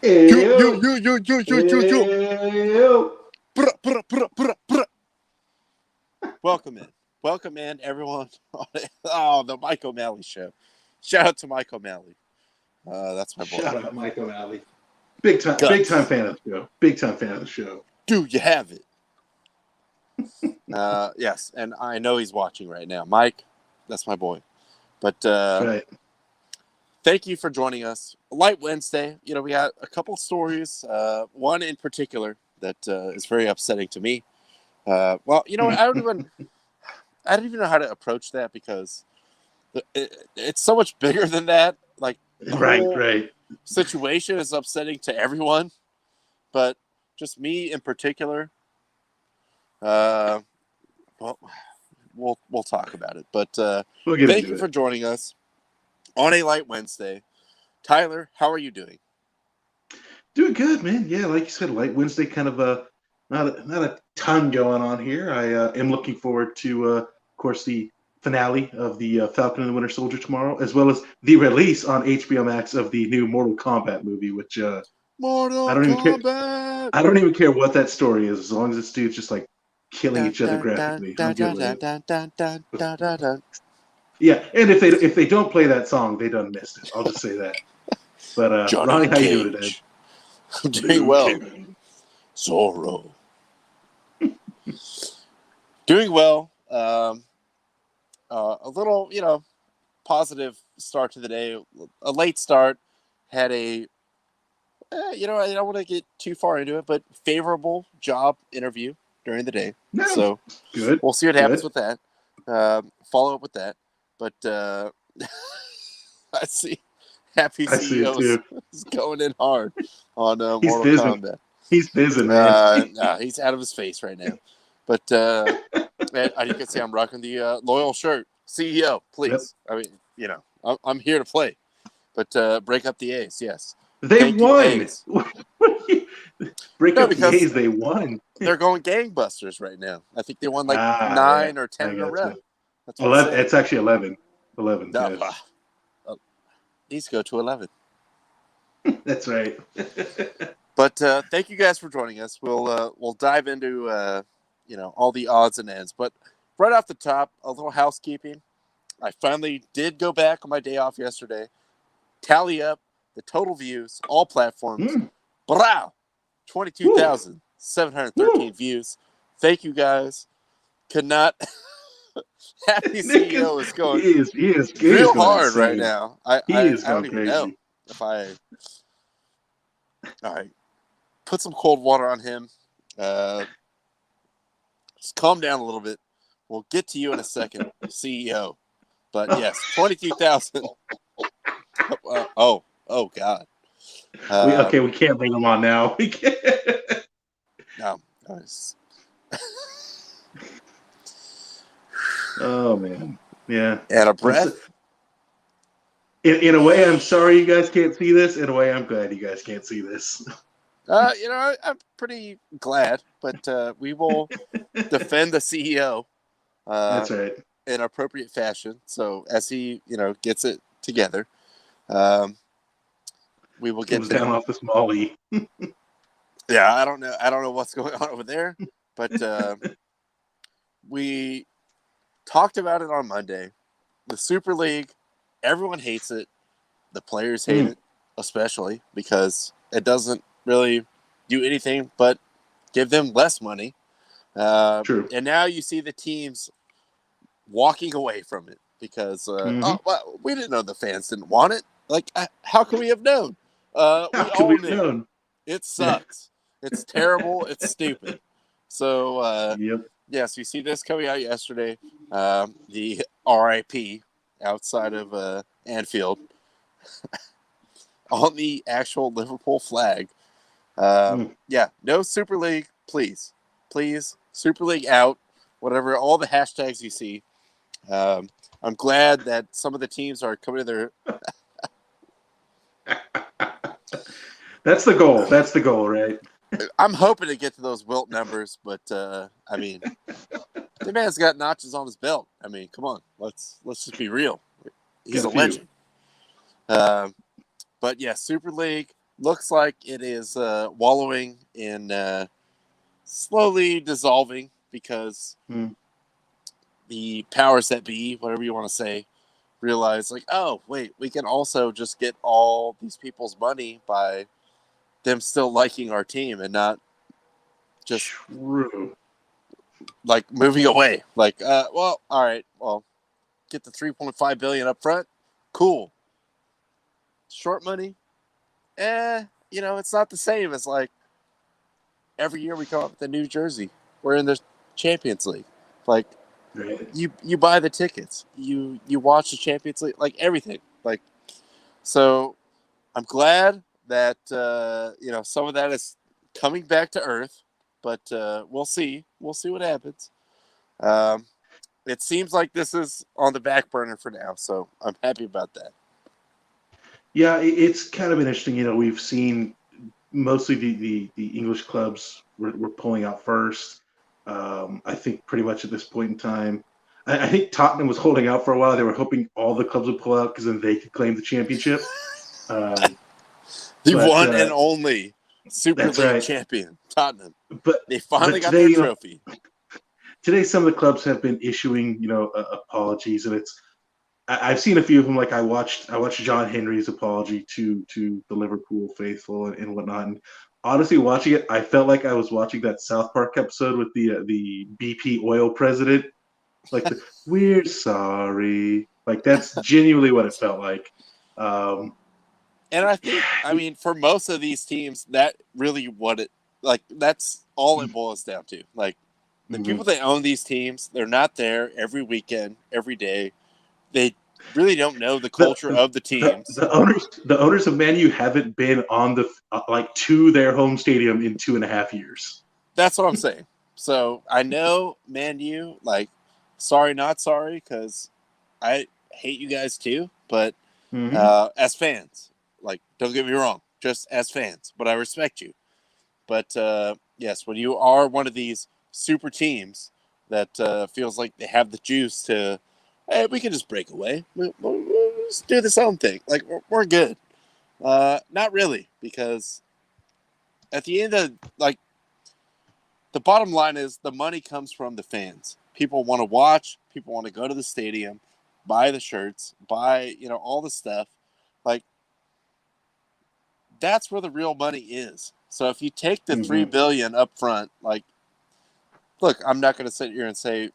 Ew. Yo. Ew. Welcome in, everyone. Oh, the Mike O'Malley Show. Shout out to Mike O'Malley. That's my boy. Shout out Mike O'Malley. Big time fan of the show. Big time fan of the show. Do you have it? Yes, and I know he's watching right now. Mike, that's my boy. But Right. thank you for joining us. Light Wednesday. You know, we got a couple stories. One in particular that is very upsetting to me. Well, you know what? I don't even know how to approach that because it's so much bigger than that. Like the whole Right. situation is upsetting to everyone, but just me in particular. Well, we'll talk about it. But thank you for joining us on a Light Wednesday. Tyler, how are you doing? Doing good, man. Yeah, like you said, Light Wednesday, kind of not a ton going on here. I am looking forward to, of course, the finale of the Falcon and the Winter Soldier tomorrow, as well as the release on HBO Max of the new Mortal Kombat movie, which I don't even care what that story is, as long as this dude's just like killing each other graphically. I'm good with it. Yeah, and if they don't play that song, they done missed it. I'll just say that. But Ronnie, how you doing today? I'm doing well. Zorro. Doing well. A little, positive start to the day. A late start. Had a, I don't want to get too far into it, but favorable job interview during the day. No, so good. We'll see what happens with that. Follow up with that. But I see Happy CEO is going in hard on Mortal Kombat. He's busy, man. No, he's out of his face right now. But you can see I'm rocking the loyal shirt. CEO, please. Yep. I mean, I'm here to play. But break up the A's, yes. They won. Break up the A's, they won. They're going gangbusters right now. I think they won 9 or 10 in a row. That's 11. It's actually 11. 11. No, these go to 11. That's right. But thank you guys for joining us. We'll dive into all the odds and ends. But right off the top, a little housekeeping. I finally did go back on my day off yesterday. Tally up the total views, all platforms. Brow, 22,713 views. Thank you guys. Could not. Happy CEO is going he is real hard right now. I don't even crazy. know if I. All right, put some cold water on him. Just calm down a little bit. We'll get to you in a second, CEO. But yes, 22,000. Oh God. We can't bring him on now. We can't. No. Oh man, yeah. And a breath. In a way, I'm sorry you guys can't see this. In a way, I'm glad you guys can't see this. I'm pretty glad, but we will defend the CEO. That's right. In appropriate fashion. So as he, gets it together, we will get down off the small E. Yeah, I don't know what's going on over there, but we talked about it on Monday. The Super League, everyone hates it. The players hate it, especially because it doesn't really do anything but give them less money. True. And now you see the teams walking away from it because we didn't know the fans didn't want it. Like, how could we have known? We all knew. It sucks. It's terrible. It's stupid. So, yes, you see this coming out yesterday. The RIP outside of Anfield on the actual Liverpool flag. Yeah, no Super League, please. Please, Super League out. Whatever, all the hashtags you see. I'm glad that some of the teams are coming to their... That's the goal. That's the goal, right? I'm hoping to get to those Wilt numbers, but I mean, the man's got notches on his belt. I mean, come on, let's just be real. He's a legend. But yeah, Super League. looks like it is wallowing in slowly dissolving because the powers that be, whatever you want to say, realize like, oh, wait, we can also just get all these people's money by them still liking our team and not just like moving away. Like, well, all right, well, get the $3.5 billion up front. Cool. Short money, it's not the same as like every year we come up with a new jersey. We're in the Champions League. Like, you buy the tickets. You watch the Champions League, like everything. Like, so I'm glad that some of that is coming back to earth, but we'll see. We'll see what happens. It seems like this is on the back burner for now, so I'm happy about that. Yeah, it's kind of interesting. We've seen mostly the English clubs were pulling out first. I think pretty much at this point in time, I think Tottenham was holding out for a while. They were hoping all the clubs would pull out because then they could claim the championship. The one and only Super League champion, Tottenham. But they finally got their trophy. Today, some of the clubs have been issuing, apologies, and I've seen a few of them. Like I watched John Henry's apology to the Liverpool faithful and whatnot. And honestly, watching it, I felt like I was watching that South Park episode with the BP oil president. Like, we're sorry. Like, that's genuinely what it felt like. And I think, for most of these teams, that really that's all it boils down to. Like, the people that own these teams, they're not there every weekend, every day. They really don't know the culture of the teams. The owners of Man U haven't been on to their home stadium in 2.5 years. That's what I'm saying. So I know Man U, sorry, not sorry, because I hate you guys too. But as fans, don't get me wrong, just as fans, but I respect you. But yes, when you are one of these super teams that feels like they have the juice to, hey, we can just break away. We'll just do this own thing. Like, we're good. Not really, because at the end of, the bottom line is the money comes from the fans. People want to watch. People want to go to the stadium, buy the shirts, buy, all the stuff. That's where the real money is. So if you take the $3 billion up front, look, I'm not going to sit here and say,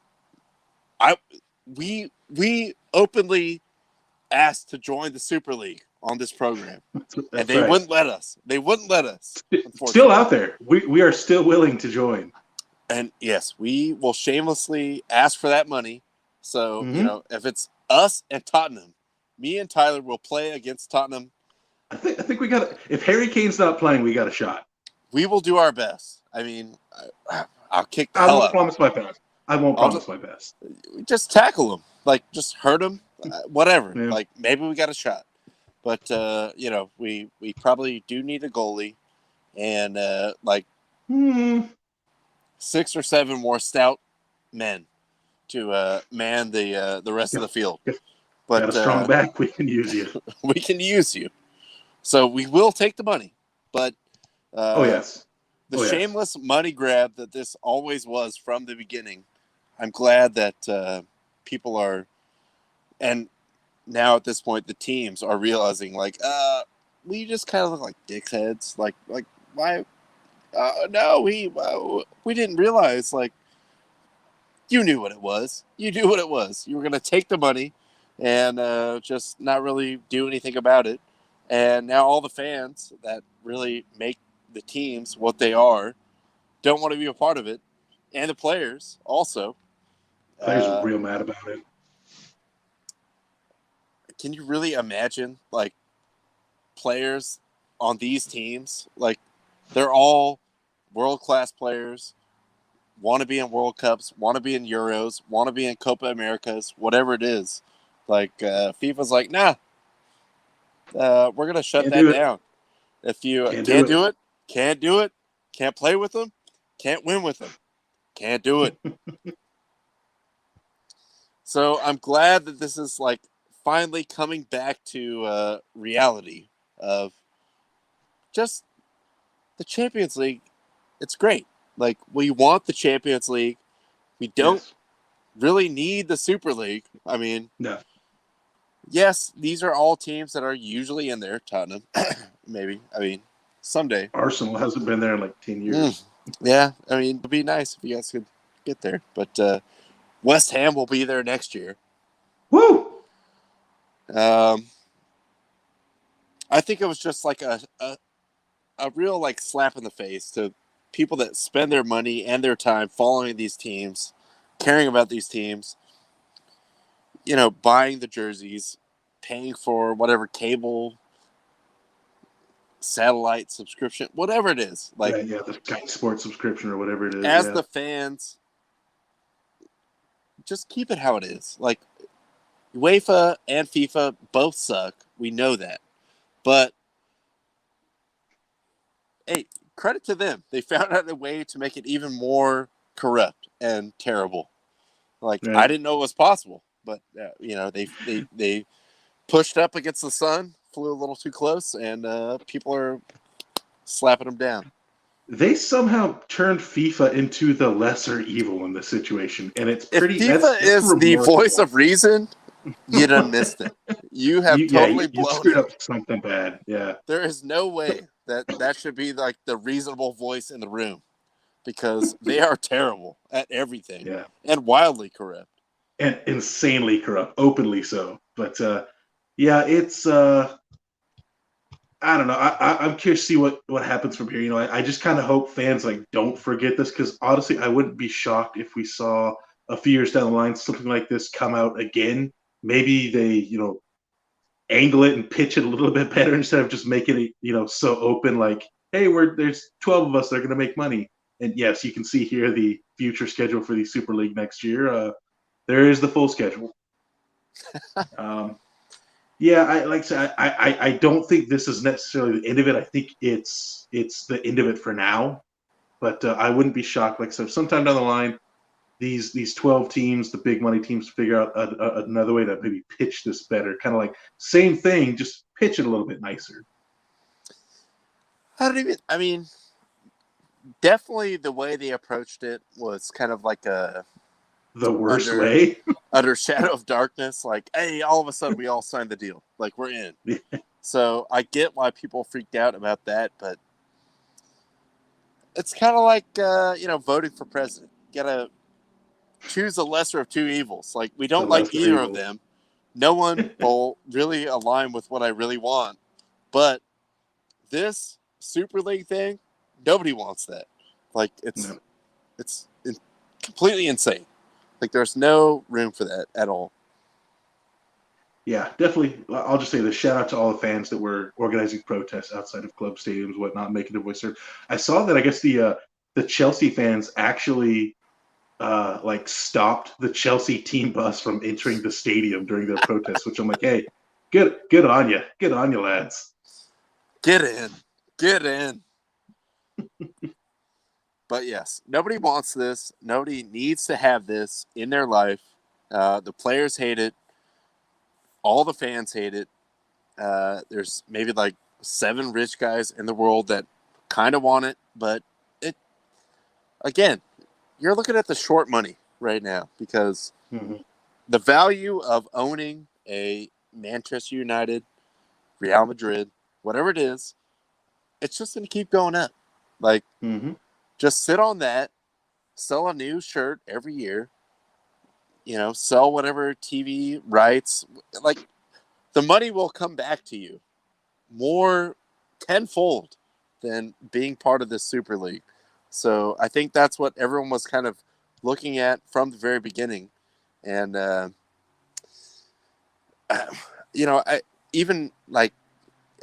we openly asked to join the Super League on this program, and they wouldn't let us. They wouldn't let us. Still out there. We are still willing to join. And yes, we will shamelessly ask for that money. So if it's us and Tottenham, me and Tyler will play against Tottenham. I think we got. If Harry Kane's not playing, we got a shot. We will do our best. I'll kick the hell out. I won't promise my best. Just tackle him. Just hurt him. Whatever. Yeah. Maybe we got a shot. But we probably do need a goalie, and 6 or 7 more stout men to man the rest of the field. But got a strong back. We can use you. We can use you. So we will take the money, but yes. The shameless money grab that this always was from the beginning. I'm glad that people are, and now at this point the teams are realizing we just kind of look like dickheads. Why? No, we didn't realize. You knew what it was. You knew what it was. You were going to take the money and just not really do anything about it. And now all the fans that really make the teams what they are don't want to be a part of it. And the players also. Players are real mad about it. Can you really imagine, players on these teams? They're all world-class players, want to be in World Cups, want to be in Euros, want to be in Copa Americas, whatever it is. FIFA's nah. We're going to shut that down. If you can't do it, can't play with them, can't win with them, can't do it. So I'm glad that this is finally coming back to reality of just the Champions League, it's great. Like, we want the Champions League. We don't really need the Super League. I mean, no. Yes, these are all teams that are usually in there. Tottenham, maybe. I mean, someday. Arsenal hasn't been there in like 10 years. Yeah, I mean, it'd be nice if you guys could get there. But West Ham will be there next year. Woo! I think it was just like a real like slap in the face to people that spend their money and their time following these teams, caring about these teams, buying the jerseys, paying for whatever cable, satellite subscription, whatever it is. Like, the Sky Sports subscription or whatever it is. As the fans, just keep it how it is. Like, UEFA and FIFA both suck. We know that. But, hey, credit to them. They found out a way to make it even more corrupt and terrible. Like, I didn't know it was possible. But, they pushed up against the sun, flew a little too close, and people are slapping them down. They somehow turned FIFA into the lesser evil in this situation, and it's pretty. If FIFA is the voice of reason, you done missed it. You have totally blown it. You screwed up something bad. Yeah, there is no way that should be like the reasonable voice in the room, because they are terrible at everything. Yeah, and wildly corrupt, and insanely corrupt, openly so. But it's. I don't know. I'm curious to see what happens from here. I just kind of hope fans don't forget this, because honestly, I wouldn't be shocked if we saw a few years down the line something like this come out again. Maybe they angle it and pitch it a little bit better instead of just making it so open. Like, hey, there's 12 of us that are going to make money. And yes, you can see here the future schedule for the Super League next year. There is the full schedule. Yeah, I don't think this is necessarily the end of it. I think it's the end of it for now. But I wouldn't be shocked. Like, so sometime down the line, these 12 teams, the big money teams, figure out another way to maybe pitch this better. Kind of like same thing, just pitch it a little bit nicer. I mean, definitely the way they approached it was kind of like the worst way. Under shadow of darkness, like, hey, all of a sudden we all signed the deal. Like, we're in. So I get why people freaked out about that, but it's kind of like, voting for president. You got to choose the lesser of two evils. Like, we don't like either of them. No one will really align with what I really want. But this Super League thing, nobody wants that. Like, it's completely insane. Like, there's no room for that at all. Yeah, definitely. I'll just say this. Shout out to all the fans that were organizing protests outside of club stadiums, whatnot, making their voice heard. I saw that, I guess, the Chelsea fans actually stopped the Chelsea team bus from entering the stadium during their protests, which I'm like, hey, good on you. Good on you, lads. Get in. But yes, nobody wants this. Nobody needs to have this in their life. The players hate it. All the fans hate it. There's maybe 7 rich guys in the world that kind of want it. But again, you're looking at the short money right now, because the value of owning a Manchester United, Real Madrid, whatever it is, it's just going to keep going up. Just sit on that, sell a new shirt every year, sell whatever TV rights. Like, the money will come back to you more tenfold than being part of this Super League. So I think that's what everyone was kind of looking at from the very beginning. And, I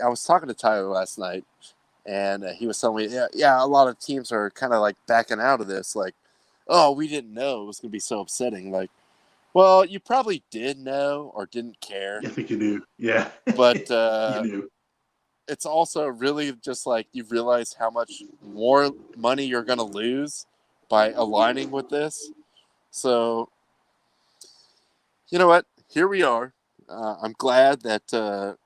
was talking to Tyler last night, and he was telling me, yeah, a lot of teams are kind of backing out of this. Like, oh, we didn't know it was going to be so upsetting. Like, well, you probably did know or didn't care. I think you knew. Yeah. But you knew. It's also really just you realize how much more money you're going to lose by aligning with this. So, you know what? Here we are. I'm glad that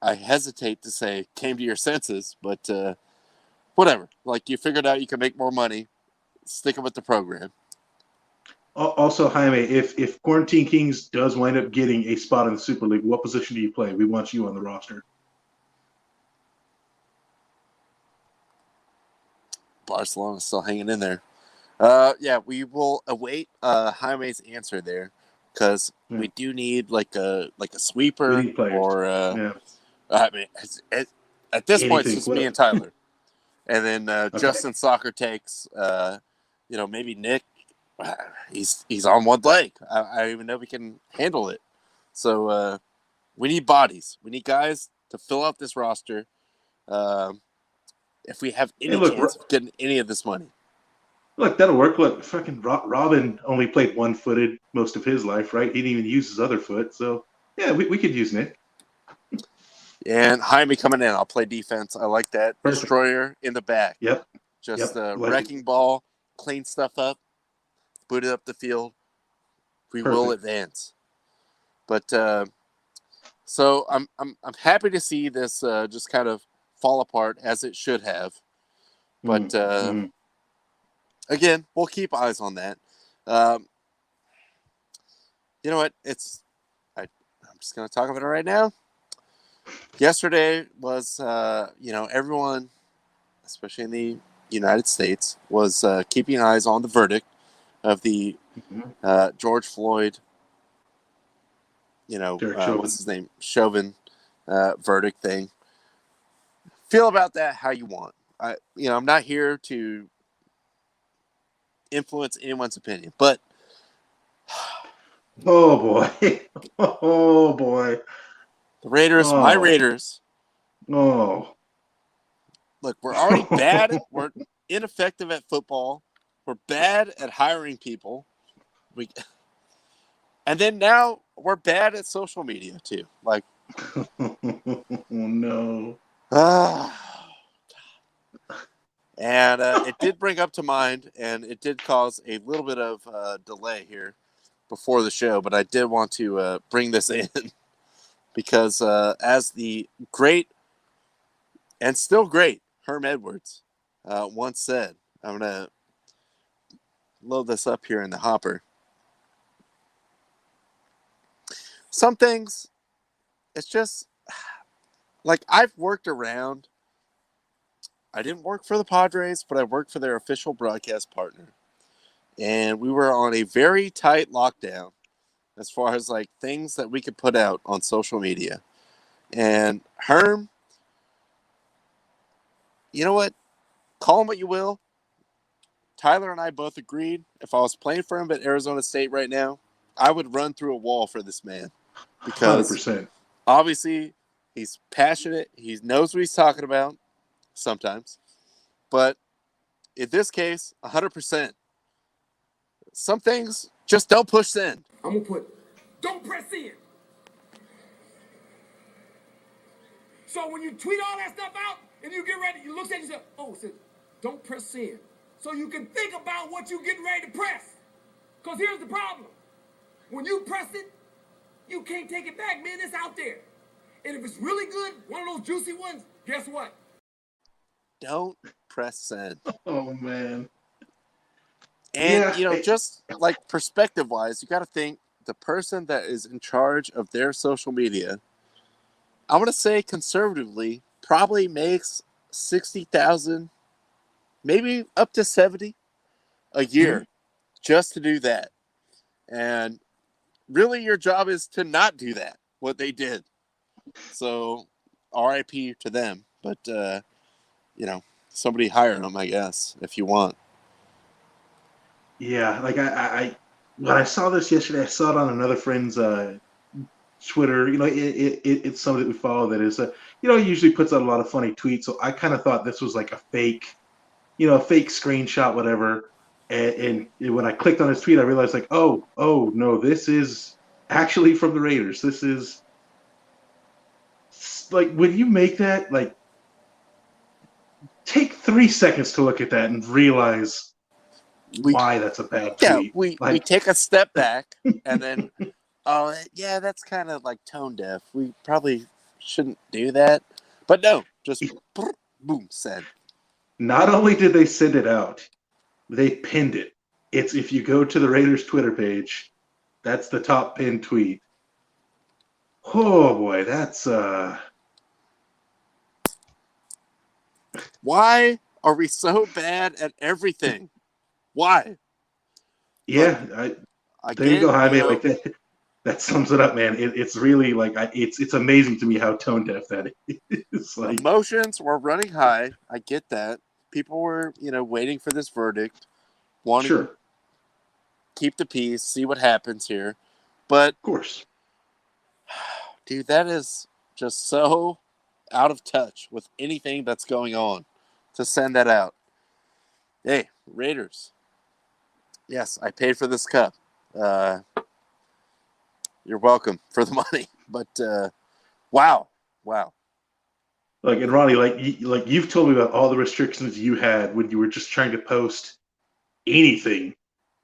I hesitate to say came to your senses, but whatever. Like, you figured out you can make more money, stick with the program. Also, Jaime, if Quarantine Kings does wind up getting a spot in the Super League, what position do you play? We want you on the roster. Barcelona's still hanging in there. Yeah, we will await Jaime's answer there, because we do need like a sweeper, we need players. Or yeah. I mean, at this point, it's just me and Tyler, and then okay. Justin Soccer takes, maybe Nick. He's on one leg. I don't even know if he can handle it. So we need bodies. We need guys to fill out this roster. If we have any chance of getting any of this money. Look, that'll work. Look, fucking Robin only played one-footed most of his life, right? He didn't even use his other foot. So, yeah, we could use Nick. And Jaime coming in. I'll play defense. I like that. Perfect. Destroyer in the back. Yep. Just wrecking ball, clean stuff up, boot it up the field. We will advance. But so I'm happy to see this just kind of fall apart, as it should have. But again, we'll keep eyes on that. You know what? I'm just going to talk about it right now. Yesterday was, everyone, especially in the United States, was keeping eyes on the verdict of the George Floyd, what's his name? Chauvin verdict thing. Feel about that how you want. I'm not here to influence anyone's opinion, but oh boy, the Raiders, my Raiders. Oh, look, we're already bad. We're ineffective at football. We're bad at hiring people. And then now we're bad at social media too. Like, no. And it did bring up to mind, and it did cause a little bit of delay here before the show, but I did want to bring this in because as the great and still great Herm Edwards once said, I'm going to load this up here in the hopper. Some things, it's just like I've worked around. I didn't work for the Padres, but I worked for their official broadcast partner. And we were on a very tight lockdown as far as like things that we could put out on social media. And Herm, you know what? Call him what you will. Tyler and I both agreed if I was playing for him at Arizona State right now, I would run through a wall for this man. Because 100%. Obviously he's passionate. He knows what he's talking about sometimes. But in this case, 100%. Some things just don't push send. I'm going to put, don't press in. So when you tweet all that stuff out and you get ready, you look at yourself, it says, don't press in. So you can think about what you're getting ready to press. Because here's the problem. When you press it, you can't take it back, man. It's out there. And if it's really good, one of those juicy ones, guess what? Don't press send. Oh, man. And, just like perspective-wise, you got to think the person that is in charge of their social media, I want to say conservatively, probably makes $60,000, maybe up to $70,000 a year just to do that. And really your job is to not do that, what they did. So RIP to them. But, somebody hire them, I guess, if you want. Yeah, like I when I saw this yesterday, I saw it on another friend's Twitter. It's somebody that we follow that is, he usually puts out a lot of funny tweets. So I kind of thought this was like a fake screenshot, whatever. And when I clicked on his tweet, I realized like, oh no, this is actually from the Raiders. This is like when you make that, like, take 3 seconds to look at that and realize why that's a bad tweet. Yeah, we take a step back and then, that's kind of like tone deaf. We probably shouldn't do that. But no, just boom, send. Not only did they send it out, they pinned it. It's if you go to the Raiders Twitter page, that's the top pinned tweet. Oh boy, that's Why are we so bad at everything? Why? yeah. There you go, Jaime. Like that sums it up, man. It's really like it's amazing to me how tone deaf that is. Like, emotions were running high. I get that. People were, waiting for this verdict, wanting to keep the peace, see what happens here. But of course, dude, that is just so out of touch with anything that's going on to send that out. Hey, Raiders. Yes, I paid for this cup. You're welcome for the money. But wow. Like, and Ronnie, like you've told me about all the restrictions you had when you were just trying to post anything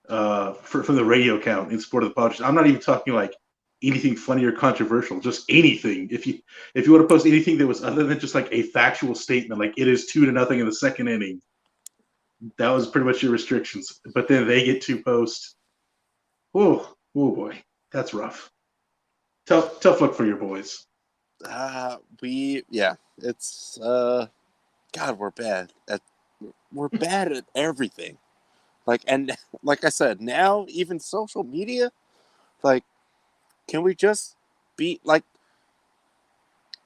from the radio account in support of the podcast. I'm not even talking like anything funny or controversial, just anything. If you want to post anything that was other than just like a factual statement, like it is 2-0 in the second inning, that was pretty much your restrictions. But then they get to post. Oh boy, that's rough. Tough look for your boys. It's God, we're bad at everything. Like I said, now even social media, like, can we just be like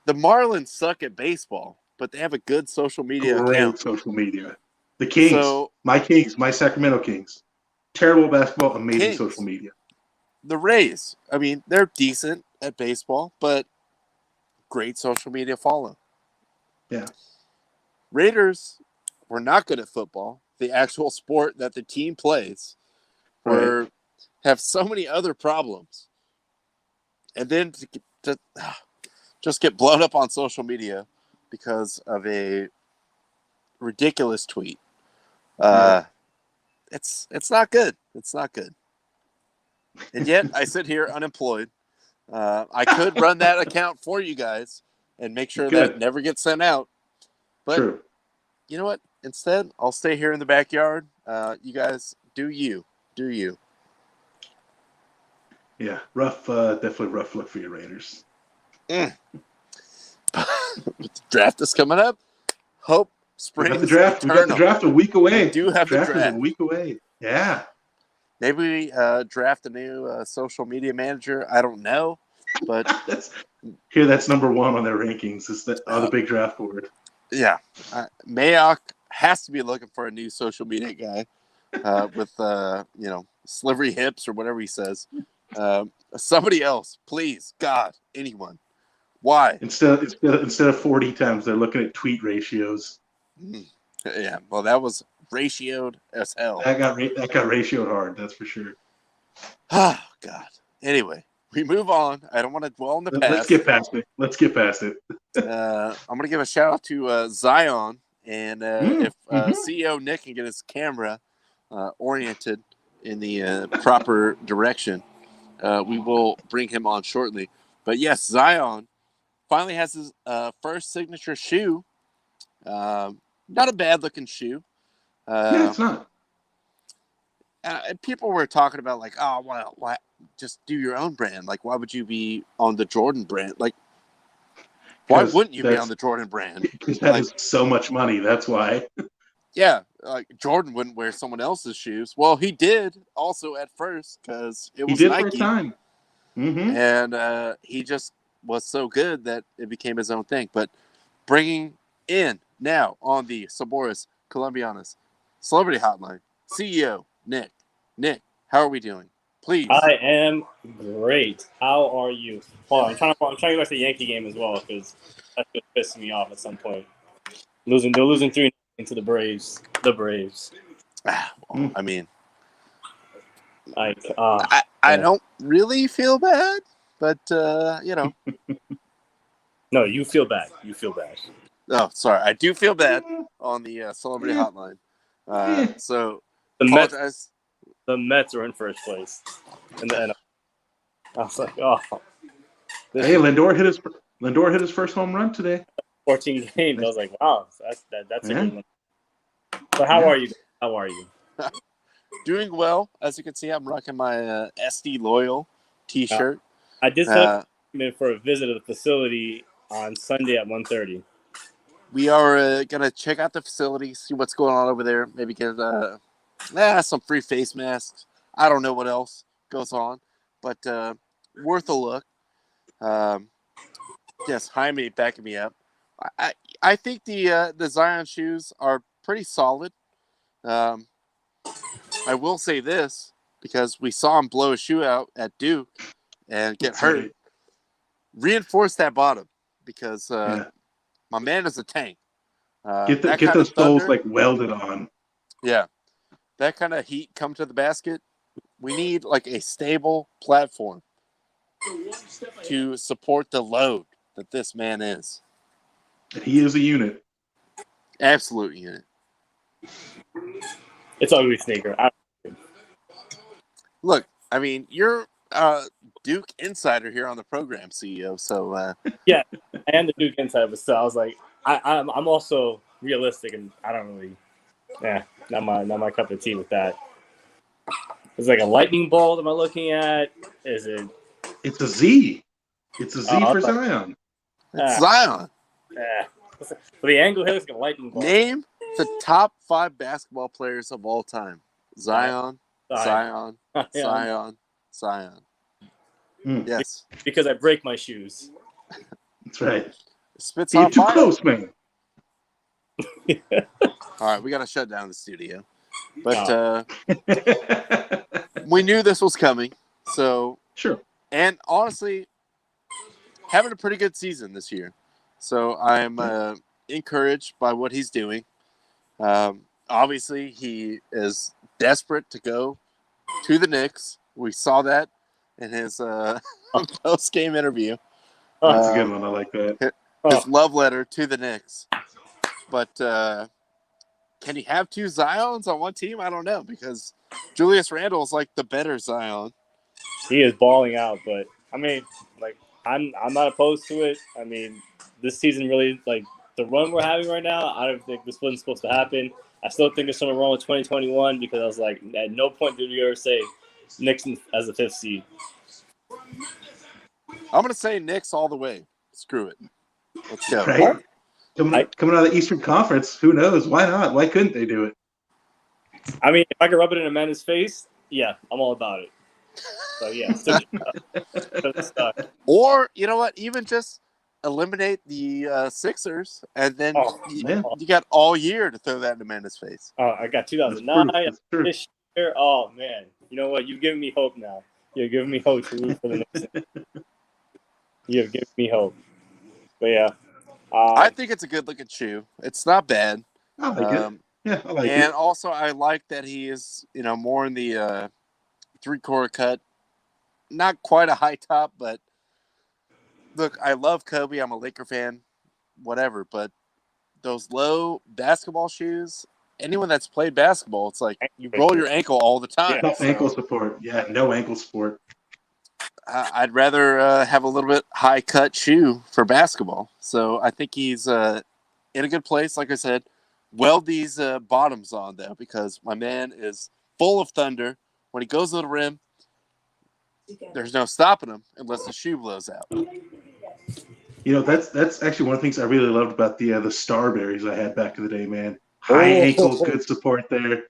the Marlins suck at baseball, but they have a good social media account. Social media. The Kings, my Sacramento Kings, terrible basketball, amazing Kings, social media. The Rays, I mean, they're decent at baseball, but great social media follow. Yeah. Raiders were not good at football, the actual sport that the team plays, have so many other problems. And then to just get blown up on social media because of a ridiculous tweet. It's not good. It's not good. And yet I sit here unemployed. I could run that account for you guys and make sure that never gets sent out. But True. You know what? Instead, I'll stay here in the backyard. You guys do you. Do you. Yeah, definitely rough look for your Raiders. The draft is coming up. Hope spring. We got the draft a week away. We do have the draft. Is a week away. Yeah. Maybe we draft a new social media manager. I don't know, but that's number one on their rankings. Is that on the big draft board? Yeah, Mayock has to be looking for a new social media guy with slivery hips or whatever he says. Somebody else, please, God, anyone. Why? Instead of 40 times, they're looking at tweet ratios. Yeah, well, that was ratioed as hell. That got ratioed hard. That's for sure. Oh God. Anyway, we move on. I don't want to dwell on the past. Let's get past it. I'm gonna give a shout out to Zion, and if CEO Nick can get his camera oriented in the proper direction, we will bring him on shortly. But yes, Zion finally has his first signature shoe. Not a bad looking shoe. Yeah, it's not. And people were talking about like, oh well, why just do your own brand? Like, why would you be on the Jordan brand? Like, why wouldn't you be on the Jordan brand? Because that is so much money. That's why. Yeah, like Jordan wouldn't wear someone else's shoes. Well, he did also at first because it was Nike. For a time. Mm-hmm. And he just was so good that it became his own thing. But bringing in now on the Saboris Colombianas Celebrity Hotline, CEO Nick. Nick, how are we doing? Please. I am great. How are you? Hold on, I'm trying to watch the Yankee game as well because that's just pissing me off at some point. They're losing 3 to the Braves. The Braves. Well, I mean, like I don't really feel bad, but No, you feel bad. You feel bad. Oh, sorry. I do feel bad on the Celebrity Hotline. So the Mets are in first place in the NFL. I was like, oh. Hey, Lindor Lindor hit his first home run today. 14 games. I was like, wow, that's a good one. So how are you? How are you? Doing well. As you can see, I'm rocking my SD Loyal T-shirt. I did set up for a visit of the facility on Sunday at 1:30. We are gonna check out the facility, see what's going on over there. Maybe get some free face masks. I don't know what else goes on, but worth a look. Yes, Jaime backing me up. I think the Zion shoes are pretty solid. I will say this, because we saw him blow a shoe out at Duke and get hurt. Right. Reinforce that bottom, because my man is a tank. Get those soles like welded on. Yeah. That kind of heat come to the basket. We need like a stable platform to support the load that this man is. He is a unit. Absolute unit. It's ugly sneaker. Look, I mean, you're Duke insider here on the program, CEO. So yeah, I am the Duke insider, but still, I was like, I'm also realistic, and I don't really, not my cup of tea with that. It's like a lightning bolt. Am I looking at? Is it? It's a Z. It's a Z for Zion. It's Zion. Yeah. So the angle here is like a lightning bolt. Name the top 5 basketball players of all time. Zion. Yes. Because I break my shoes. That's right. Spits You're on too fire. close, man. All right, we got to shut down the studio. But we knew this was coming. So sure. And honestly, having a pretty good season this year. So I'm encouraged by what he's doing. Obviously, he is desperate to go to the Knicks. We saw that in his post-game interview. That's a good one. I like that. His love letter to the Knicks. But can he have 2 Zions on one team? I don't know, because Julius Randle is like the better Zion. He is balling out, but I mean, like, I'm not opposed to it. I mean, this season really, like, the run we're having right now, I don't think this wasn't supposed to happen. I still think there's something wrong with 2021, because I was like, at no point did we ever say Knicks as the 5th seed. I'm going to say Knicks all the way. Screw it. Let's go. Right? Coming out of the Eastern Conference, who knows? Why not? Why couldn't they do it? I mean, if I could rub it in Amanda's face, yeah, I'm all about it. So, yeah. Or, you know what? Even just eliminate the Sixers, and then you got all year to throw that in Amanda's face. I got 2009 this year. Oh, man. You know what? You've given me hope now. You're giving me hope to root for the Knicks. You have given me hope. But, yeah. I think it's a good-looking shoe. It's not bad. I like it. Yeah, I like it. And also, I like that he is, more in the 3-quarter cut. Not quite a high top, but look, I love Kobe. I'm a Laker fan, whatever. But those low basketball shoes, anyone that's played basketball, it's like you roll your ankle all the time. No ankle support. Yeah, no ankle support. I'd rather have a little bit high cut shoe for basketball. So I think he's in a good place. Like I said, weld these bottoms on, though, because my man is full of thunder. When he goes to the rim, there's no stopping him unless the shoe blows out. That's actually one of the things I really loved about the Starberries I had back in the day, man. High ankles, good support there.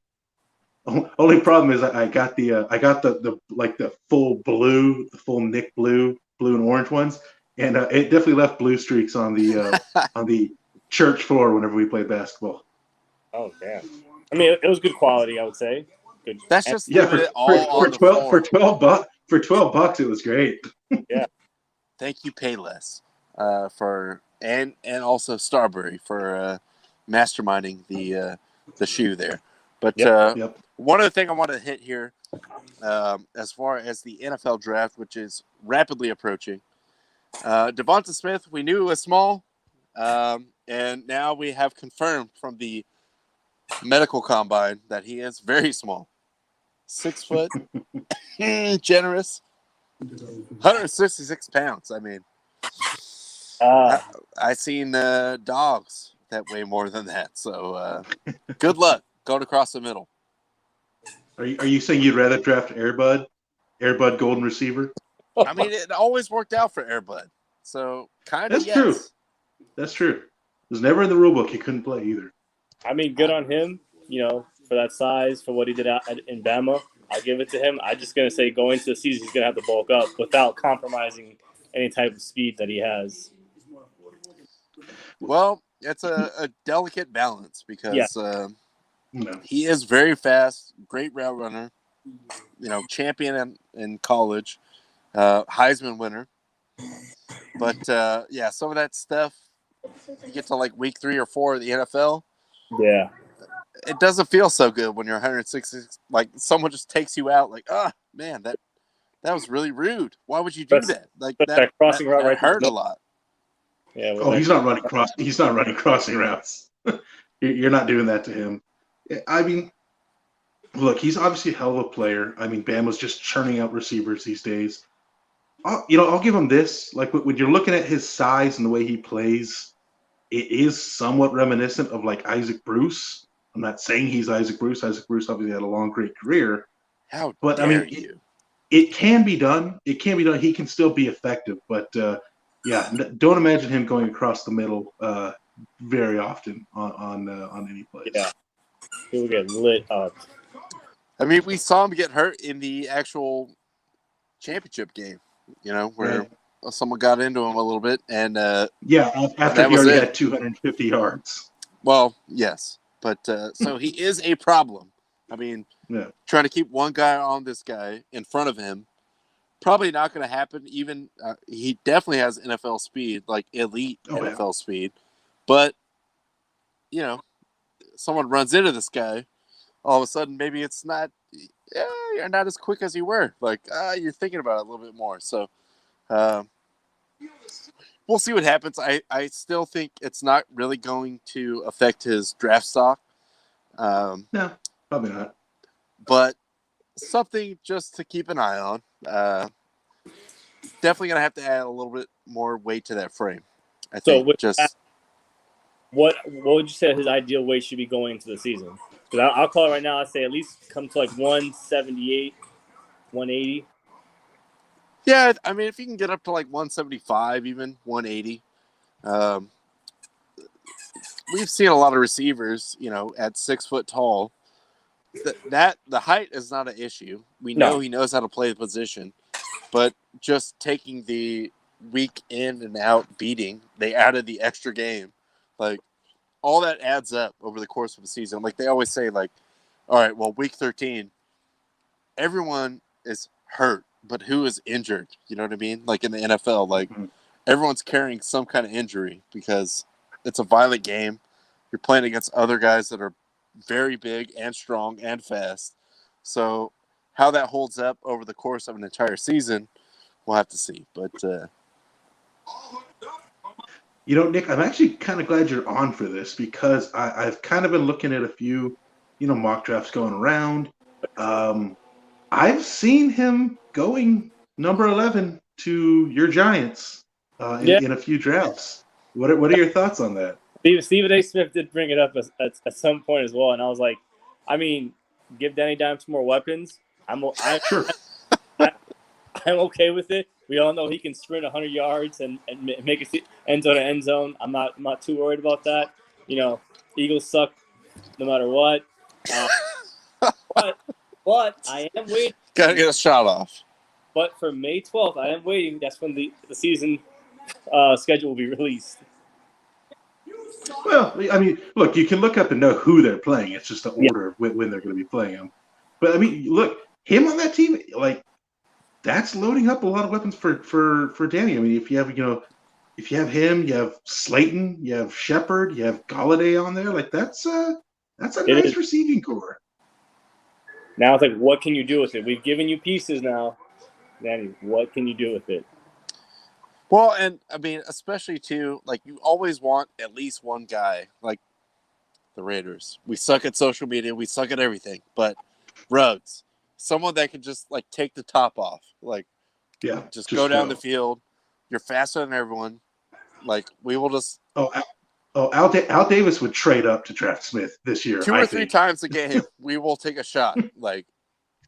Only problem is I got the full blue, the full Nick blue and orange ones, and it definitely left blue streaks on the on the church floor whenever we played basketball. Oh damn! I mean, it was good quality, I would say. Good. That's just for 12 bucks, it was great. Yeah. Thank you, Payless, for and also Starberry for masterminding the shoe there. But one other thing I want to hit here, as far as the NFL draft, which is rapidly approaching, Devonta Smith, we knew it was small, and now we have confirmed from the medical combine that he is very small. 6 foot, generous, 166 pounds. I mean, I seen dogs that weigh more than that. So good luck going across the middle. Are you saying you'd rather draft Airbud golden receiver? I mean, it always worked out for Airbud. So kind of That's true. That's true. It was never in the rule book. He couldn't play either. I mean, good on him, for that size, for what he did in Bama. I'll give it to him. I'm just going to say going into the season, he's going to have to bulk up without compromising any type of speed that he has. Well, it's a delicate balance because he is very fast, great route runner, champion in college, Heisman winner. But, some of that stuff, you get to like week 3 or 4 of the NFL. Yeah. It doesn't feel so good when you're 160. Like someone just takes you out. Like, man, that was really rude. Why would you do that? Like that crossing route right hurt a lot. Yeah. He's not running crossing routes. You're not doing that to him. I mean, look, he's obviously a hell of a player. I mean, Bama's just churning out receivers these days. I'll give him this. Like when you're looking at his size and the way he plays, it is somewhat reminiscent of like Isaac Bruce. I'm not saying he's Isaac Bruce. Isaac Bruce obviously had a long, great career. But I mean, it can be done. It can be done. He can still be effective, but don't imagine him going across the middle very often on any play. Yeah, he will get lit up. I mean, we saw him get hurt in the actual championship game. Where someone got into him a little bit, and after he already had 250 yards. Well, yes, but so he is a problem. I mean, trying to keep one guy on this guy in front of him, probably not going to happen. Even he definitely has NFL speed, like elite NFL speed, but someone runs into this guy, all of a sudden maybe it's not. Yeah, you're not as quick as you were. Like, you're thinking about it a little bit more. So, we'll see what happens. I still think it's not really going to affect his draft stock. No, probably not. But something just to keep an eye on. Definitely going to have to add a little bit more weight to that frame. I think what would you say his ideal weight should be going into the season? Because I'll call it right now. I'd say at least come to like 178, 180. Yeah, I mean, if you can get up to like 175, even 180. We've seen a lot of receivers, at 6 foot tall. The height is not an issue. We know he knows how to play the position, but just taking the week in and out beating, they added the extra game, like. All that adds up over the course of the season. Like they always say, like, all right, well, week 13, everyone is hurt, but who is injured? You know what I mean? Like in the NFL, like everyone's carrying some kind of injury because it's a violent game. You're playing against other guys that are very big and strong and fast. So how that holds up over the course of an entire season, we'll have to see. But Nick, I'm actually kind of glad you're on for this because I've kind of been looking at a few, mock drafts going around. I've seen him going number 11 to your Giants in a few drafts. What are your thoughts on that? Stephen A. Smith did bring it up at some point as well, and I was like, I mean, give Danny Dimes more weapons. Sure. I'm okay with it. We all know he can sprint 100 yards and make it end zone to end zone. I'm not too worried about that. Eagles suck no matter what. But I am waiting. Got to get a shot off. But for May 12th, I am waiting. That's when the season schedule will be released. Well, I mean, look, you can look up and know who they're playing. It's just the order of when they're going to be playing them. But, I mean, look, him on that team, like, that's loading up a lot of weapons for Danny. I mean, if you have him, you have Slayton, you have Shepard, you have Galladay on there. Like that's a nice receiving core. Now it's like, what can you do with it? We've given you pieces now, Danny. What can you do with it? Well, and I mean, especially too, like you always want at least one guy, like the Raiders. We suck at social media, we suck at everything, but Ruggs. Someone that can just like take the top off, just go down the field. You're faster than everyone. Like we will just. Al Davis would trade up to draft Smith this year. 2 or 3 times a game, we will take a shot. Like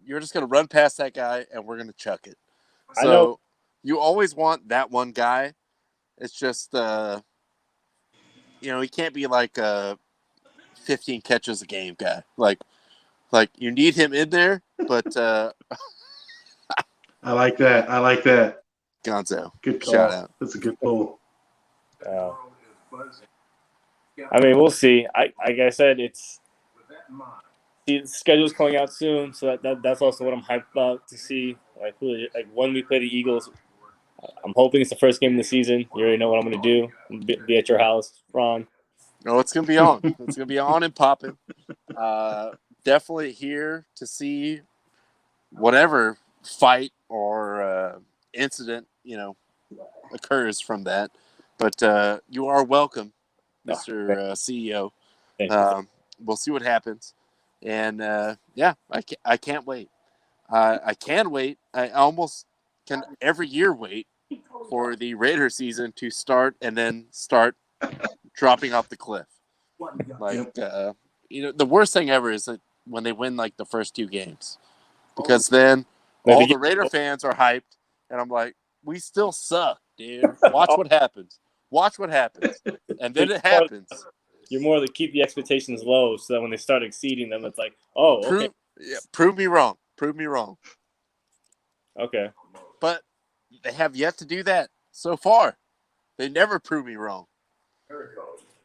you're just gonna run past that guy, and we're gonna chuck it. So you always want that one guy. It's just he can't be like 15 catches a game guy. Like you need him in there, but I like that. Gonzo. Good call. Shout out. That's a good pull. I mean, we'll see. Like I said, the schedule's coming out soon, so that's also what I'm hyped about to see. Like when we play the Eagles, I'm hoping it's the first game of the season. You already know what I'm going to do. Be at your house, Ron. No, it's going to be on. It's going to be on and popping. Definitely here to see whatever fight or incident, occurs from that. But you are welcome, Mr. CEO. We'll see what happens. And, I can't wait. I can wait. I almost can every year wait for the Raider season to start and then start dropping off the cliff. Like, the worst thing ever is that when they win, like, the first 2 games. Because then all the Raider fans are hyped, and I'm like, we still suck, dude. Watch what happens. And then it happens. You're more to keep the expectations low so that when they start exceeding them, it's like, oh, okay. Prove me wrong. Okay. But they have yet to do that so far. They never prove me wrong.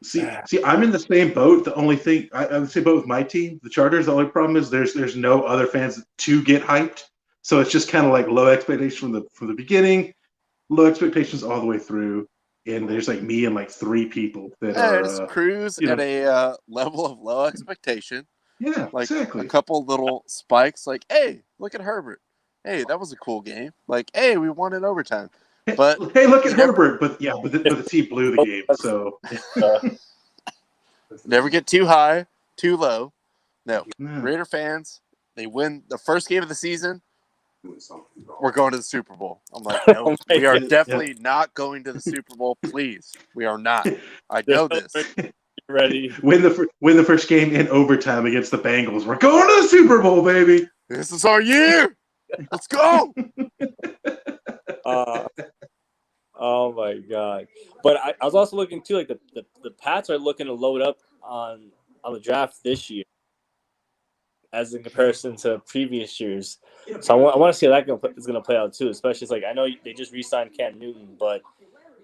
See, I'm in the same boat. The only thing I would say boat with my team, the Chargers. The only problem is there's no other fans to get hyped, so it's just kind of like low expectations from the beginning, low expectations all the way through, and there's like me and like 3 people that are cruise at a level of low expectation. Yeah, like exactly. A couple little spikes, like, hey, look at Herbert. Hey, that was a cool game. Like, hey, we won in overtime. But hey, look at Herbert. But the team blew the game. So never get too high, too low. No, Raider fans, they win the first game of the season. We're going to the Super Bowl. I'm like, no, we are definitely not going to the Super Bowl. Please, we are not. I know this. Ready? Win the first game in overtime against the Bengals. We're going to the Super Bowl, baby. This is our year. Let's go. Oh my god! But I was also looking too. Like the Pats are looking to load up on the draft this year, as in comparison to previous years. So I want to see how that is going to play out too. Especially, it's like I know they just re-signed Cam Newton, but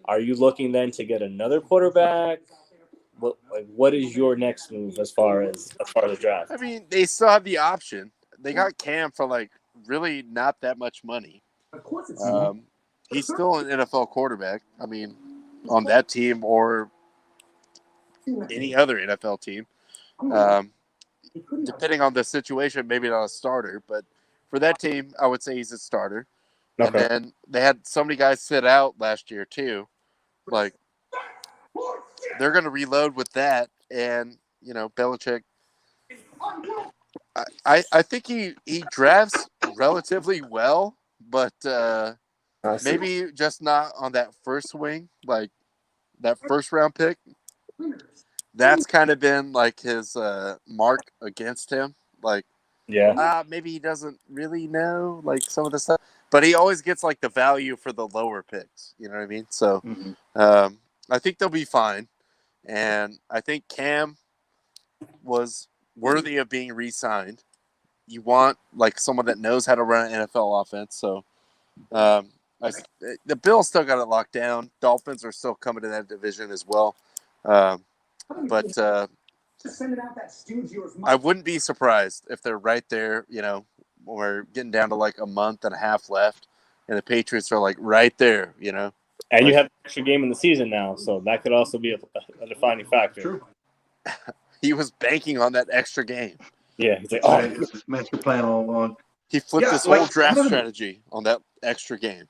are you looking then to get another quarterback? What is your next move as far as the draft? I mean, they still have the option. They got Cam for like really not that much money. He's still an NFL quarterback. I mean, on that team or any other NFL team. Depending on the situation, maybe not a starter, but for that team, I would say he's a starter. Okay. And then they had so many guys sit out last year too. Like, they're going to reload with that, and Belichick. I think he drafts relatively well, but maybe just not on that first swing, like that first round pick. That's kind of been like his mark against him. Like, maybe he doesn't really know like some of the stuff, but he always gets like the value for the lower picks. You know what I mean? So I think they'll be fine. And I think Cam was worthy of being re-signed. You want like someone that knows how to run an NFL offense. So the Bills still got it locked down. Dolphins are still coming to that division as well. But I wouldn't be surprised if they're right there. We're getting down to like a month and a half left, and the Patriots are like right there. And you have an extra game in the season now, so that could also be a defining factor. True. He was banking on that extra game. Yeah, he's like, it's his master plan all along. He flipped his whole draft strategy on that extra game.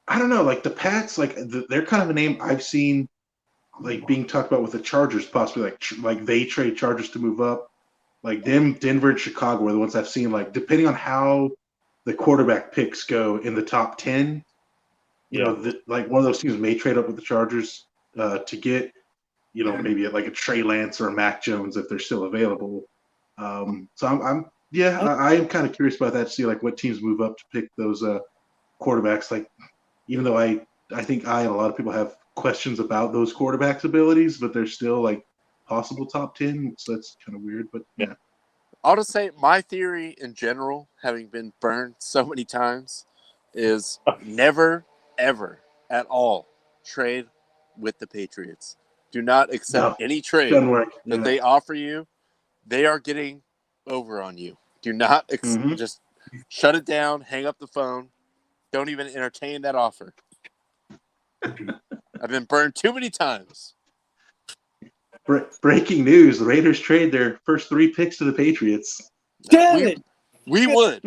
I don't know, like the Pats, like they're kind of a name I've seen, like being talked about with the Chargers, possibly like they trade Chargers to move up. Like Denver and Chicago are the ones I've seen. Like depending on how the quarterback picks go in the top 10. Like one of those teams may trade up with the Chargers. to get, maybe like a Trey Lance or a Mac Jones if they're still available. So I am kind of curious about that to see like what teams move up to pick those quarterbacks. Like, even though I think I and a lot of people have questions about those quarterbacks' abilities, but they're still like possible top 10. So that's kind of weird, but yeah. I'll just say my theory in general, having been burned so many times, is never, ever at all trade with the Patriots. Do not accept any trade that they offer you. They are getting over on you. Do not just shut it down, hang up the phone. Don't even entertain that offer. I've been burned too many times. Breaking news: the Raiders trade their first 3 picks to the Patriots. Damn it! We would.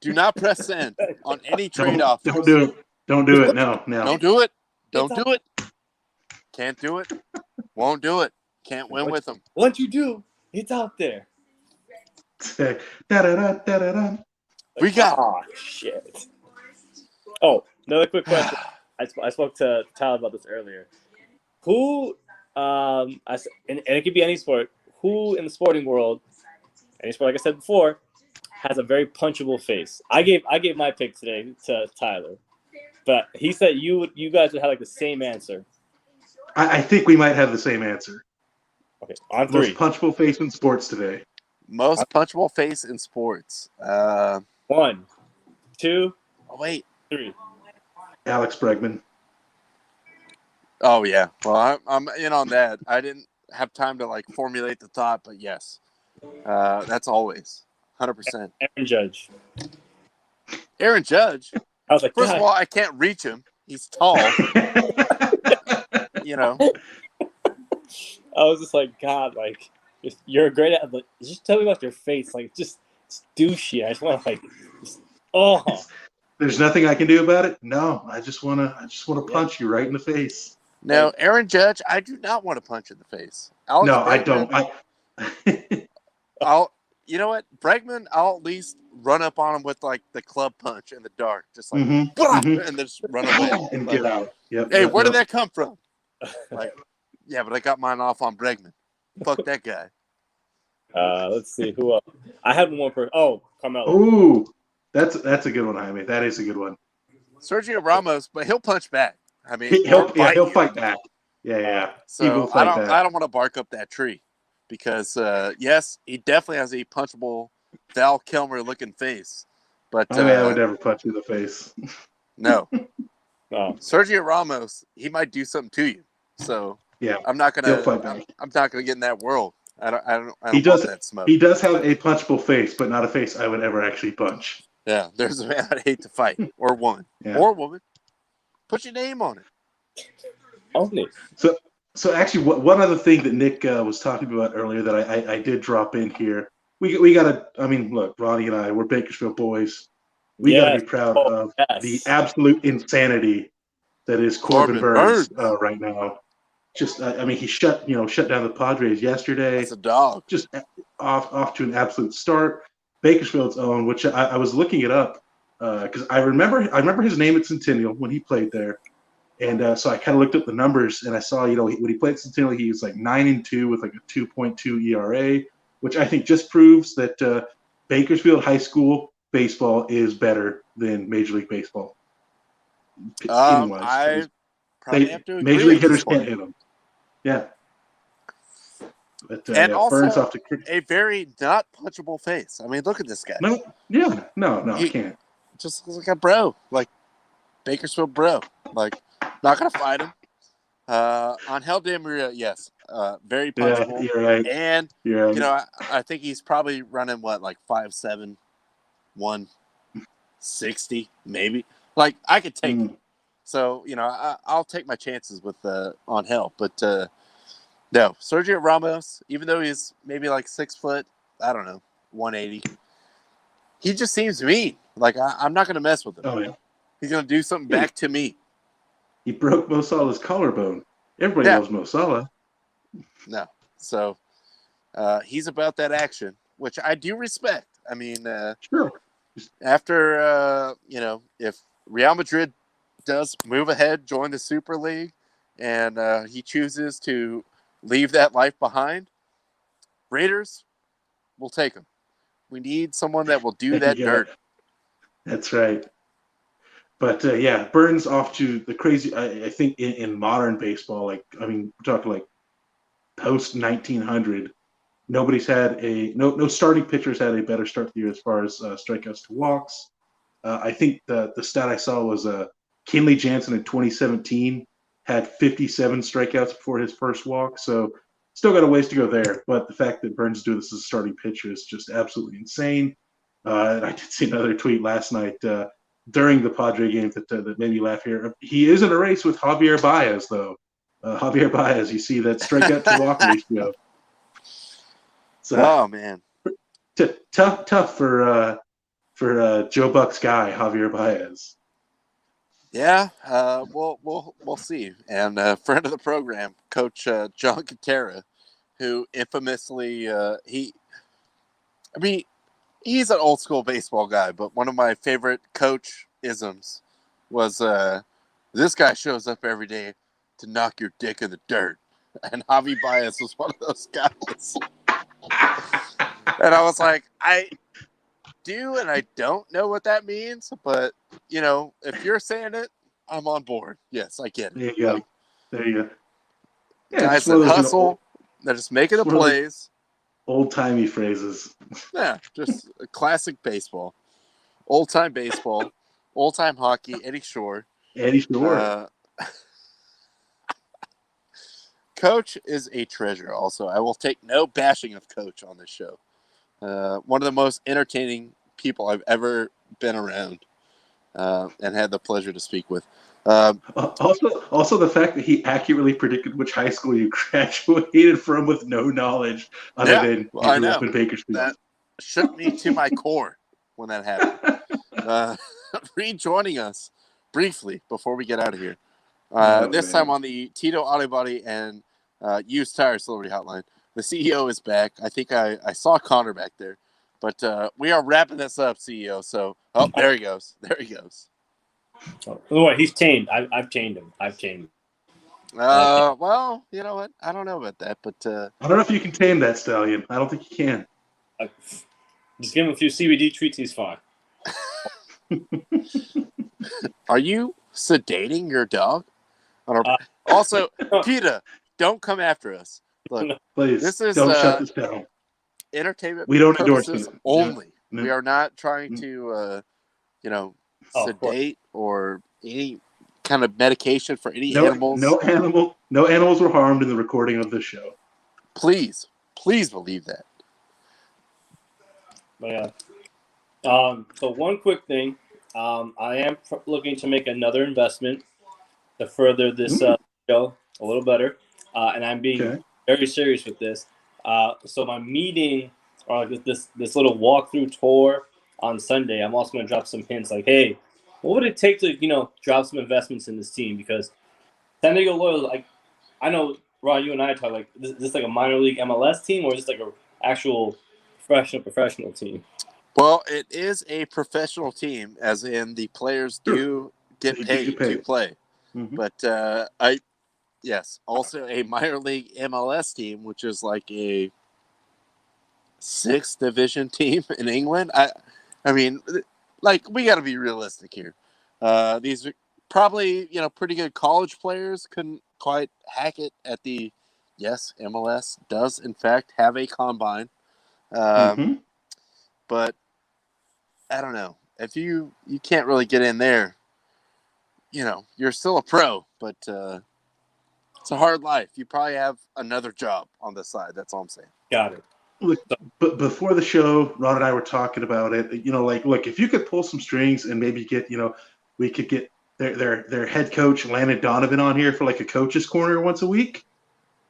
Do not press send on any trade offers. Don't do it. Don't do it. No. Don't do it. Don't do it. Can't do it. Won't do it. Can't win with them. Once you do, it's out there. We got. Oh shit. Oh, another quick question. I spoke to Tyler about this earlier. Who, and it could be any sport. Who in the sporting world, any sport, like I said before, has a very punchable face? I gave my pick today to Tyler, but he said you guys would have like the same answer. I think we might have the same answer. Okay, on 3. Most punchable face in sports today. Most punchable face in sports. 1, 2. Oh wait, 3. Alex Bregman. Oh yeah. Well, I'm in on that. I didn't have time to like formulate the thought, but yes, that's always 100%. Aaron Judge. Aaron Judge. I was like, first of all, I can't reach him. He's tall. I was just like, God, like, you're great at, but just tell me about your face, like, just douchey. I just want to, like, There's nothing I can do about it. No, I just want to punch you right in the face. No, Aaron Judge, I do not want to punch in the face. Alex Bregman, I don't. I'll. You know what, Bregman? I'll at least run up on him with like the club punch in the dark, just like, and then just run away and like, get out. Where did that come from? Like, yeah, but I got mine off on Bregman. Fuck that guy. Let's see who else. I had one more. Carmelo. Ooh, that's a good one, Jaime. That is a good one. Sergio Ramos, but he'll punch back. I mean, he'll fight back. Yeah. So I don't want to bark up that tree because yes, he definitely has a punchable Val Kilmer looking face. But I would never punch you in the face. No. Sergio Ramos, he might do something to you. So yeah, I'm not gonna get in that world. I don't want that smoke. He does have a punchable face, but not a face I would ever actually punch. Yeah, there's a man I'd hate to fight, or woman, or woman. Put your name on it. Only. So actually, one other thing that Nick was talking about earlier that I did drop in here. We gotta. I mean, look, Ronnie and I, we're Bakersfield boys. We gotta be proud of the absolute insanity that is Corbin Burns right now. Just, I mean, he shut down the Padres yesterday. That's a dog. Just off to an absolute start. Bakersfield's own, which I was looking it up because I remember his name at Centennial when he played there, and so I kind of looked up the numbers and I saw, when he played at Centennial, he was like 9-2 with like a 2.2 ERA, which I think just proves that Bakersfield high school baseball is better than Major League Baseball. I probably have to agree. Major League hitters can't hit them. Yeah. But, and also Burns off to a very not punchable face. I mean, look at this guy. No, I can't. Just looks like a bro, like Bakersfield bro. Like, not gonna fight him. On Hell De Maria, yes, very punchable. Yeah, you're right. And you're right. I think he's probably running like 5'7", 160 maybe. Like, I could take him. So, I'll take my chances with on Hell. But no, Sergio Ramos, even though he's maybe like 6 foot, I don't know, 180, he just seems mean. Like, I'm not going to mess with him. Oh, yeah. He's going to do something back to me. He broke Mo Salah's collarbone. Everybody loves Mo Salah. No. So he's about that action, which I do respect. I mean, sure. After, if Real Madrid does move ahead, join the Super League, and he chooses to leave that life behind, Raiders will take him. We need someone that will do that dirt. That's right. But Burns off to the crazy. I think in modern baseball, we're talking like post 1900. Nobody's had no starting pitchers had a better start to the year as far as strikeouts to walks. I think the stat I saw was Kenley Jansen in 2017 had 57 strikeouts before his first walk. So still got a ways to go there. But the fact that Burns is doing this as a starting pitcher is just absolutely insane. And I did see another tweet last night during the Padre game that made me laugh here. He is in a race with Javier Baez, though. Javier Baez, you see that strikeout to walk ratio. So, oh man, tough for Joe Buck's guy, Javier Baez. Yeah, we'll see. And friend of the program, Coach John Katera, who infamously he's an old school baseball guy, but one of my favorite coach isms was this guy shows up every day to knock your dick in the dirt. And Javi Baez was one of those guys. And I was like, I do and I don't know what that means, but if you're saying it, I'm on board. Yes, I get it. There you go. Yeah, guys that hustle, they're just making the plays. Old timey phrases. Yeah, just a classic baseball. Old time baseball, old time hockey, Eddie Shore. Coach is a treasure also. I will take no bashing of Coach on this show. One of the most entertaining people I've ever been around and had the pleasure to speak with. Also, the fact that he accurately predicted which high school you graduated from with no knowledge other than you grew up in Bakersfield. That shook me to my core when that happened. Rejoining us briefly before we get out of here. This time on the Tito Auto Body and Used Tire Celebrity Hotline. The CEO is back. I think I saw Connor back there. But we are wrapping this up, CEO. So, there he goes. There he goes. Oh, he's chained. I've chained him. Well, you know what? I don't know about that, but I don't know if you can tame that stallion. I don't think you can. Just give him a few CBD treats. He's fine. Are you sedating your dog? Also, PETA, don't come after us. Look, please, this is don't shut this down. Entertainment. We don't endorse it only. No. We are not trying to, sedate or any kind of medication for any animals. No animals were harmed in the recording of this show. Please believe that. But yeah. So one quick thing, I am looking to make another investment to further this show a little better, and I'm being very serious with this. So my meeting, or this little walkthrough tour on Sunday, I'm also going to drop some hints like, hey, what would it take to drop some investments in this team? Because San Diego Loyal, I know Ron, you and I talk is this like a minor league MLS team, or is this like an actual professional team? Well, it is a professional team, as in the players do get paid to play. Mm-hmm. But also a minor league MLS team, which is like a 6th division team in England. I mean, we got to be realistic here. These are probably, pretty good college players couldn't quite hack it at the, MLS does in fact have a combine. But I don't know. If you can't really get in there, you're still a pro, but it's a hard life. You probably have another job on the side. That's all I'm saying. Got it. Look, but before the show, Ron and I were talking about it. Look, if you could pull some strings and maybe get, we could get their head coach Landon Donovan on here for like a coach's corner once a week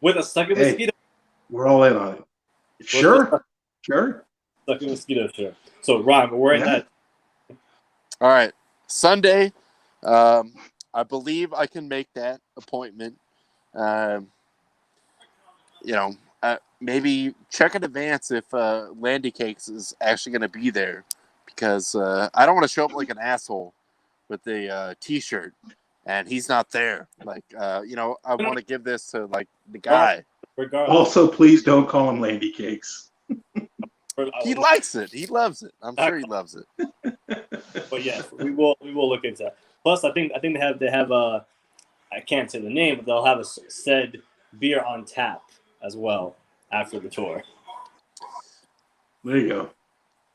with a sucking mosquito. We're all in on it. Sure. Sucking mosquito, sure. So Ron, we're in that. All right, Sunday. I believe I can make that appointment. Maybe check in advance if Landy Cakes is actually going to be there, because I don't want to show up like an asshole with a T-shirt and he's not there. Like, I want to give this to like the guy. Regardless. Also, please don't call him Landy Cakes. He likes it. He loves it. I'm sure he loves it. But yes, we will look into that. Plus, I think they have I can't say the name, but they'll have a said beer on tap as well after the tour. There you go.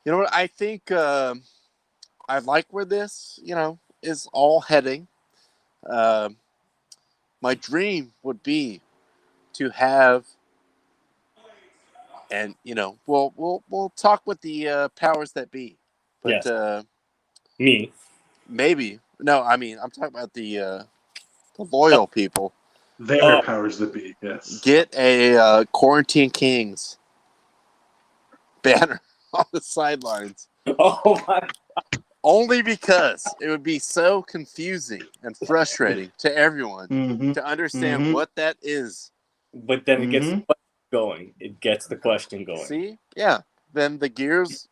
You know what? I think I like where this, is all heading. My dream would be to have, and we'll talk with the powers that be. But yes. Me. Maybe. No, I mean, I'm talking about the loyal people. Their powers that be, yes. Get a Quarantine Kings banner on the sidelines. Oh my God. Only because it would be so confusing and frustrating to everyone to understand what that is. But then it gets the question going. It gets the question going. See? Yeah. Then the gears,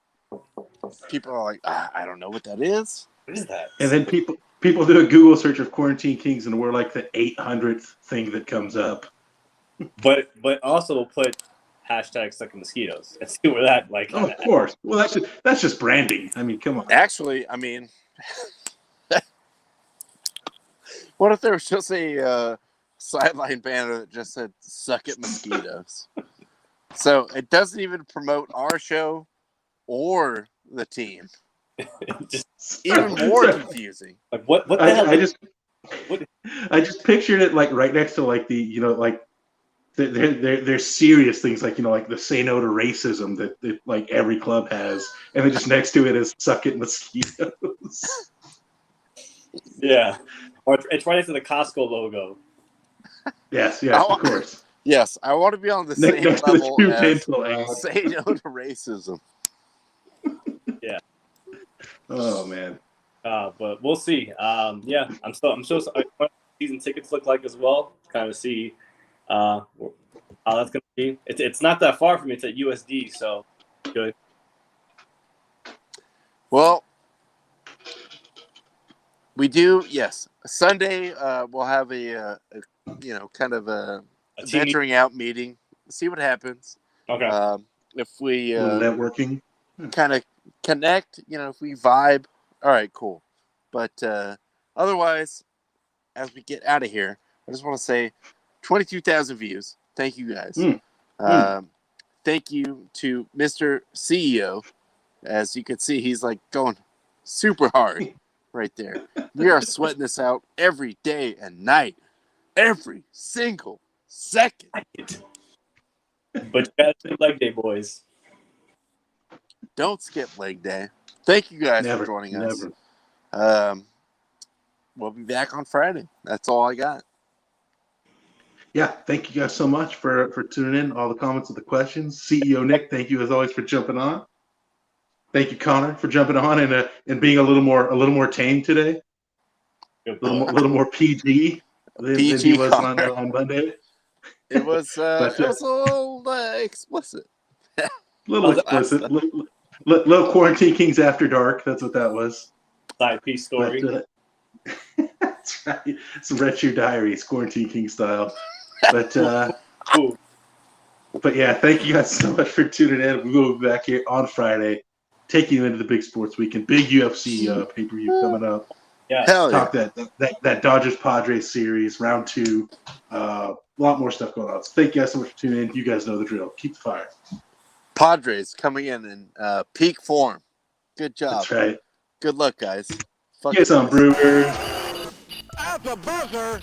people are like, I don't know what that is. What is that? And then people do a Google search of Quarantine Kings, and we're like the 800th thing that comes up. But also we'll put hashtag Suck Mosquitoes and see where that of course. Well, that's just branding. I mean, come on. Actually, I mean, what if there was just a sideline banner that just said "Suck it, Mosquitoes"? So it doesn't even promote our show or the team. Just even more confusing. Like what the hell? I just pictured it like right next to like the like they're serious things like like the say no to racism that like every club has, and then just next to it is "Suck it, Mosquitoes." Yeah, or it's right next to the Costco logo. Yes, of course. Yes, I want to be on the same level as say no to racism. Yeah. Oh man. But we'll see. Yeah, I'm so sorry. What season tickets look like as well. Kind of see how that's gonna be. It's not that far from me. It's at USD, so good. Well, we do. Yes, Sunday we'll have a kind of a venturing out meeting. See what happens. Okay. If we networking, kind of connect, if we vibe, all right, cool. But otherwise, as we get out of here, I just want to say 22,000 views. Thank you guys. Thank you to Mr. CEO. As you can see, he's like going super hard right there. We are sweating this out every day and night, every single second. But you gotta do leg day, boys. Don't skip leg day. Thank you guys for joining us. We'll be back on Friday. That's all I got. Yeah, thank you guys so much for tuning in. All the comments and the questions. CEO Nick, thank you as always for jumping on. Thank you, Connor, for jumping on and being a little more tame today. A little more PG than he was on Monday. It was a little explicit. Little explicit. Little Quarantine Kings After Dark. That's what that was. Side piece story. That's right. Some Red Shoe Diaries, Quarantine King style. But yeah, thank you guys so much for tuning in. We will be back here on Friday, taking you into the big sports weekend. Big UFC pay-per-view coming up. Yeah. Talk that Dodgers Padres series, round 2. A lot more stuff going on. So thank you guys so much for tuning in. You guys know the drill. Keep the fire. Padres coming in peak form. Good job. That's right. Good luck, guys. Get some Brewers. That's a buzzer.